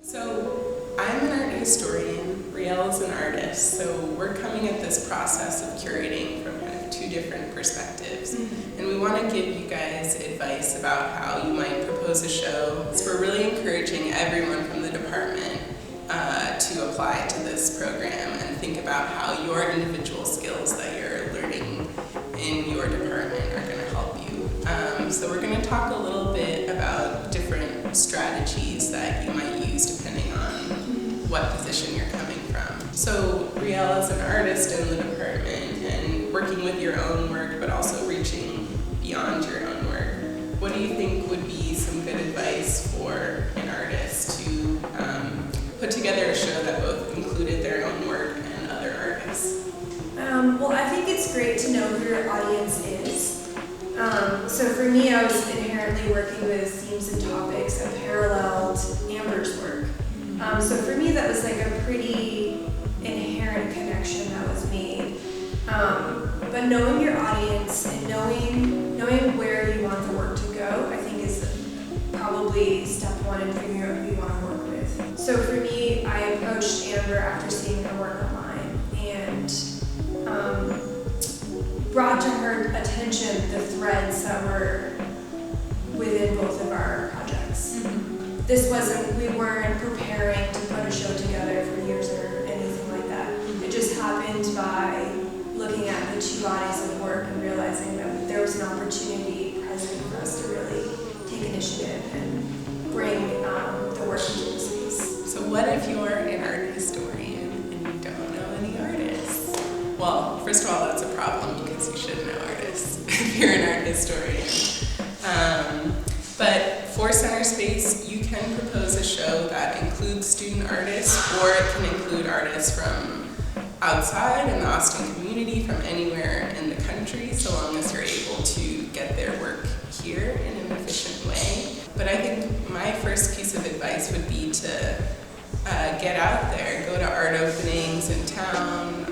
So I'm an art historian, Riel is an artist, so we're coming at this process of curating from kind of two different perspectives. And we want to give you guys advice about how you might propose a show. So we're really encouraging everyone from the department to apply to this program and think about how your individual skills that you're learning in your department are going to help you. So we're going to talk a little bit about different strategies that you might use depending on what position you're coming from. So Riel is an artist in the department and working with your own work but also reaching beyond your own work. What do you think would be some good advice for an artist to put together a show that both included their own work and other artists? Well, I think it's great to know who your audience is. So for me, I was inherently working with themes and topics that paralleled Amber's work. So for me, that was like a pretty inherent connection that was made. But knowing your audience and knowing where you want the work to go, I think is probably step one in figuring out who you want to work with. So for me, I approached Amber after seeing her work online and brought to her attention the threads that were within both of our projects. We weren't preparing to put a show together for years or anything like that. It just happened by looking at the two bodies of work and realizing that there was an opportunity present for us to really take initiative and bring the work into the space. So what if you're an art historian and you don't know any artists? Well, first of all, that's a problem because you should know artists if you're an art historian. But for Center Space, you can propose a show that includes student artists, or it can include artists from outside in the Austin community, from anywhere in the country, so long as you're able to get their work here in an efficient way. But I think my first piece of advice would be to get out there, go to art openings in town,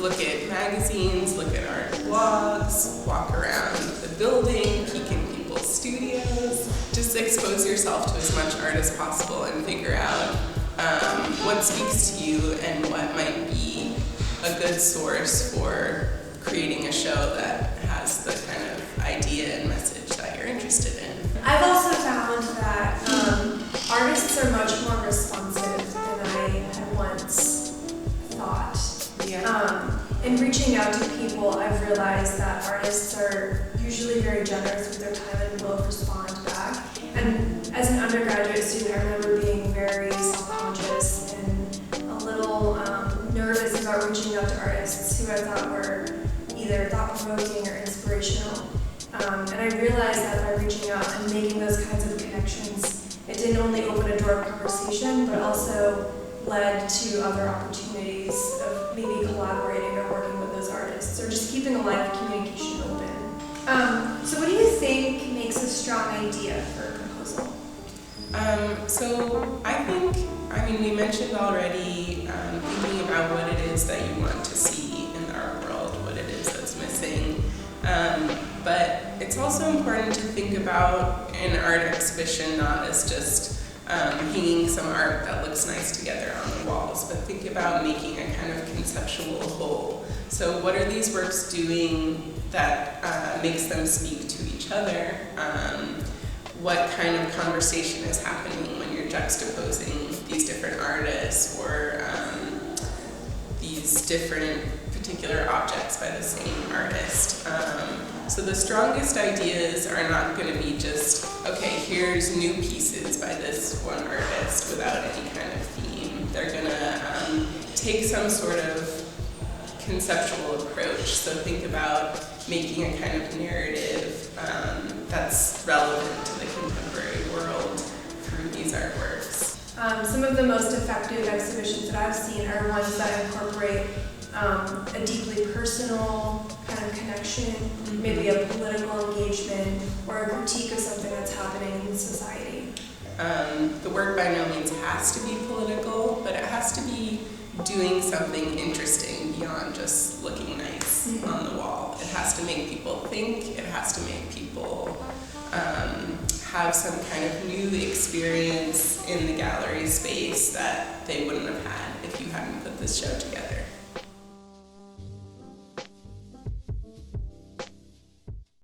look at magazines, look at art blogs, walk around the building, peek in people's studios. Just expose yourself to as much art as possible and figure out what speaks to you and what might be a good source for creating a show that has the kind of idea and message that you're interested in. I've also found that artists are much more responsive than I had once thought. In reaching out to people, I've realized that artists are usually very generous with their time and will respond back. And as an undergraduate student, I remember being very self-conscious and a little nervous about reaching out to artists who I thought were either thought-provoking or inspirational. And I realized that by reaching out and making those kinds of connections, it didn't only open a door of conversation, but also led to other opportunities of maybe collaborating or working with those artists, or just keeping a line of communication open. So what do you think makes a strong idea for a proposal? So we mentioned already thinking about what it is that you want to see in the art world, what it is that's missing. But it's also important to think about an art exhibition not as just hanging some art that looks nice together on the walls, but think about making a kind of conceptual whole. So what are these works doing that makes them speak to each other? What kind of conversation is happening when you're juxtaposing these different artists or these different particular objects by the same artist? So the strongest ideas are not going to be just, okay, here's new pieces by this one artist without any kind of theme. They're going to take some sort of conceptual approach. So think about making a kind of narrative that's relevant to the contemporary world through these artworks. Some of the most effective exhibitions that I've seen are ones that incorporate a deeply personal kind of connection, maybe a political engagement, or a critique of something that's happening in society. The work by no means has to be political, but it has to be doing something interesting beyond just looking nice on the wall. It has to make people think, it has to make people have some kind of new experience in the gallery space that they wouldn't have had if you hadn't put this show together.